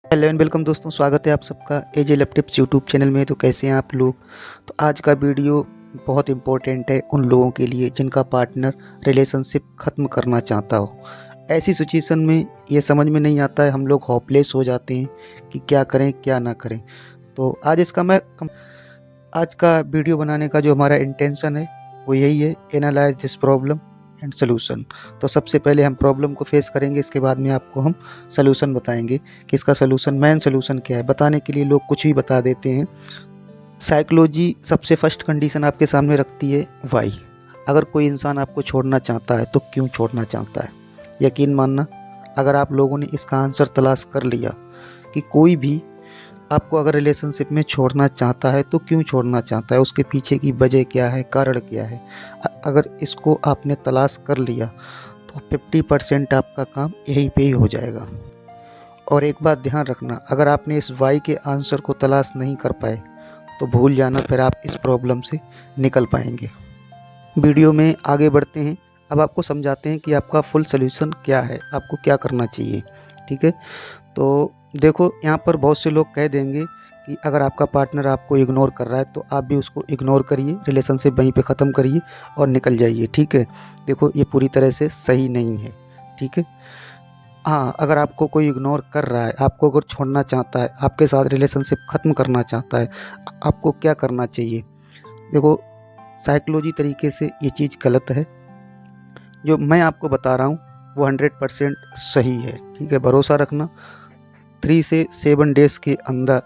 Hello and welcome दोस्तों, स्वागत है आप सबका एजे लैप टिप्स यूट्यूब चैनल में। तो कैसे हैं आप लोग। तो आज का वीडियो बहुत इम्पोर्टेंट है उन लोगों के लिए जिनका पार्टनर रिलेशनशिप ख़त्म करना चाहता हो। ऐसी सिचुएशन में ये समझ में नहीं आता है, हम लोग होपलेस हो जाते हैं कि क्या करें क्या ना करें। तो आज का वीडियो बनाने का जो हमारा इंटेंशन है वो यही है, analyse this problem and solution. तो सबसे पहले हम प्रॉब्लम को फेस करेंगे, इसके बाद में आपको हम सोल्यूशन बताएंगे कि इसका सोल्यूशन, मेन सोल्यूशन क्या है। बताने के लिए लोग कुछ भी बता देते हैं। साइकोलॉजी सबसे फर्स्ट कंडीशन आपके सामने रखती है वाई। अगर कोई इंसान आपको छोड़ना चाहता है तो क्यों छोड़ना चाहता है। यकीन मानना, अगर आप लोगों ने इसका आंसर तलाश कर लिया कि कोई भी आपको अगर रिलेशनशिप में छोड़ना चाहता है तो क्यों छोड़ना चाहता है, उसके पीछे की वजह क्या है, कारण क्या है, अगर इसको आपने तलाश कर लिया तो 50% आपका काम यहीं पे ही हो जाएगा। और एक बात ध्यान रखना, अगर आपने इस वाई के आंसर को तलाश नहीं कर पाए तो भूल जाना, फिर आप इस प्रॉब्लम से निकल पाएंगे। वीडियो में आगे बढ़ते हैं। अब आपको समझाते हैं कि आपका फुल सोल्यूशन क्या है, आपको क्या करना चाहिए। ठीक है, तो देखो यहाँ पर बहुत से लोग कह देंगे कि अगर आपका पार्टनर आपको इग्नोर कर रहा है तो आप भी उसको इग्नोर करिए, रिलेशनशिप वहीं पे ख़त्म करिए और निकल जाइए। ठीक है, देखो ये पूरी तरह से सही नहीं है। ठीक है, हाँ, अगर आपको कोई इग्नोर कर रहा है, आपको अगर छोड़ना चाहता है, आपके साथ रिलेशनशिप ख़त्म करना चाहता है, आपको क्या करना चाहिए। देखो, साइकोलॉजी तरीके से ये चीज़ गलत है। जो मैं आपको बता रहा हूँ वो 100% सही है। ठीक है, भरोसा रखना। 3 से 7 डेज़ के अंदर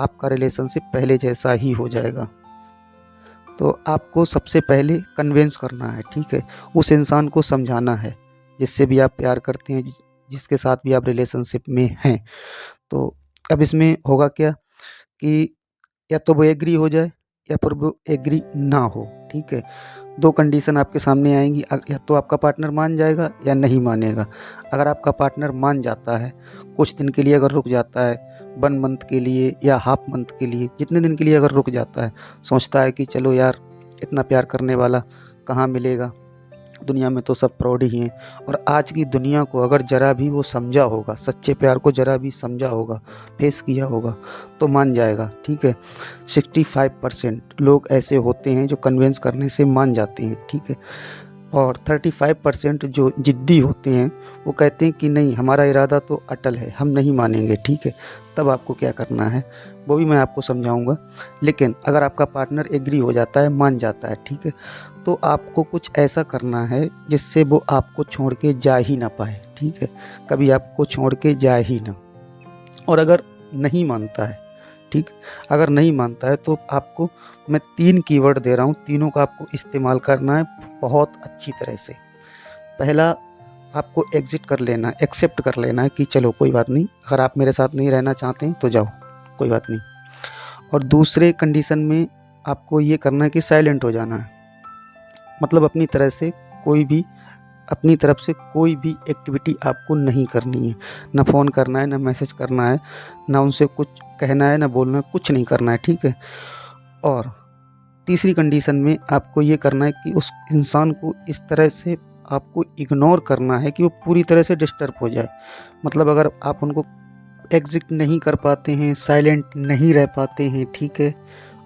आपका रिलेशनशिप पहले जैसा ही हो जाएगा। तो आपको सबसे पहले कन्विंस करना है। ठीक है, उस इंसान को समझाना है जिससे भी आप प्यार करते हैं, जिसके साथ भी आप रिलेशनशिप में हैं। तो अब इसमें होगा क्या कि या तो वो एग्री हो जाए या फिर वो एग्री ना हो। ठीक है, 2 कंडीशन आपके सामने आएंगी, या तो आपका पार्टनर मान जाएगा या नहीं मानेगा। अगर आपका पार्टनर मान जाता है, कुछ दिन के लिए अगर रुक जाता है, 1 मंथ के लिए या हाफ मंथ के लिए, जितने दिन के लिए अगर रुक जाता है, सोचता है कि चलो यार, इतना प्यार करने वाला कहाँ मिलेगा, दुनिया में तो सब फ्रॉड ही हैं। और आज की दुनिया को अगर ज़रा भी वो समझा होगा, सच्चे प्यार को ज़रा भी समझा होगा, फेस किया होगा, तो मान जाएगा। ठीक है, 65% लोग ऐसे होते हैं जो कन्विंस करने से मान जाते हैं। ठीक है, और 35% जो ज़िद्दी होते हैं वो कहते हैं कि नहीं, हमारा इरादा तो अटल है, हम नहीं मानेंगे। ठीक है, तब आपको क्या करना है वो भी मैं आपको समझाऊंगा। लेकिन अगर आपका पार्टनर एग्री हो जाता है, मान जाता है, ठीक है, तो आपको कुछ ऐसा करना है जिससे वो आपको छोड़ के जा ही ना पाए। ठीक है, कभी आपको छोड़ के जाए ही ना। और अगर नहीं मानता है, ठीक, अगर नहीं मानता है तो आपको मैं 3 कीवर्ड दे रहा हूँ, तीनों का आपको इस्तेमाल करना है बहुत अच्छी तरह से। पहला, आपको एग्जिट कर लेना, एक्सेप्ट कर लेना है कि चलो कोई बात नहीं, अगर आप मेरे साथ नहीं रहना चाहते हैं तो जाओ, कोई बात नहीं। और दूसरे कंडीशन में आपको ये करना है कि साइलेंट हो जाना है। मतलब अपनी तरफ से कोई भी एक्टिविटी आपको नहीं करनी है, ना फ़ोन करना है, ना मैसेज करना है, ना उनसे कुछ कहना है, ना बोलना है, कुछ नहीं करना है। ठीक है, और तीसरी कंडीशन में आपको ये करना है कि उस इंसान को इस तरह से आपको इग्नोर करना है कि वो पूरी तरह से डिस्टर्ब हो जाए। मतलब अगर आप उनको एग्जिट नहीं कर पाते हैं, साइलेंट नहीं रह पाते हैं, ठीक है,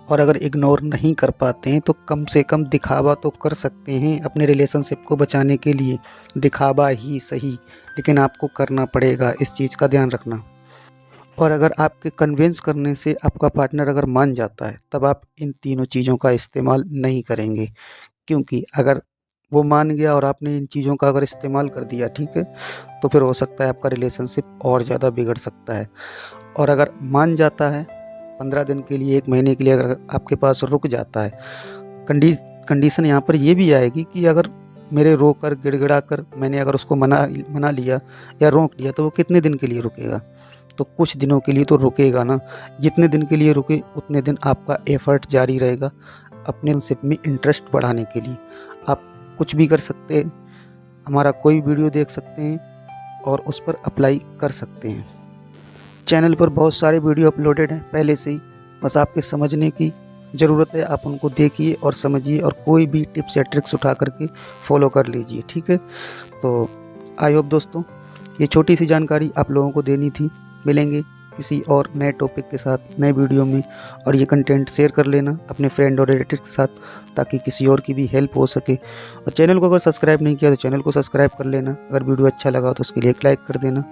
और अगर इग्नोर नहीं कर पाते हैं तो कम से कम दिखावा तो कर सकते हैं अपने रिलेशनशिप को बचाने के लिए। दिखावा ही सही, लेकिन आपको करना पड़ेगा, इस चीज़ का ध्यान रखना। और अगर आपके कन्विंस करने से आपका पार्टनर अगर मान जाता है, तब आप इन तीनों चीज़ों का इस्तेमाल नहीं करेंगे। क्योंकि अगर वो मान गया और आपने इन चीज़ों का अगर इस्तेमाल कर दिया, ठीक है, तो फिर हो सकता है आपका रिलेशनशिप और ज़्यादा बिगड़ सकता है। और अगर मान जाता है, 15 दिन के लिए, 1 महीने के लिए अगर आपके पास रुक जाता है, कंडीशन यहाँ पर ये भी आएगी कि अगर मेरे रोकर गिड़गिड़ा कर मैंने अगर उसको मना लिया या रोक लिया तो वो कितने दिन के लिए रुकेगा। तो कुछ दिनों के लिए तो रुकेगा ना। जितने दिन के लिए रुके उतने दिन आपका एफर्ट जारी रहेगा अपने रिलेशनशिप में इंटरेस्ट बढ़ाने के लिए। आप कुछ भी कर सकते हैं, हमारा कोई वीडियो देख सकते हैं और उस पर अप्लाई कर सकते हैं। चैनल पर बहुत सारे वीडियो अपलोडेड हैं पहले से ही, बस आपके समझने की ज़रूरत है। आप उनको देखिए और समझिए और कोई भी टिप्स या ट्रिक्स उठा करके फॉलो कर लीजिए। ठीक है, तो आई होप दोस्तों ये छोटी सी जानकारी आप लोगों को देनी थी। मिलेंगे किसी और नए टॉपिक के साथ नए वीडियो में। और ये कंटेंट शेयर कर लेना अपने फ्रेंड और रिलेटिव के साथ, ताकि किसी और की भी हेल्प हो सके। और चैनल को अगर सब्सक्राइब नहीं किया तो चैनल को सब्सक्राइब कर लेना। अगर वीडियो अच्छा लगा तो उसके लिए एक लाइक कर देना।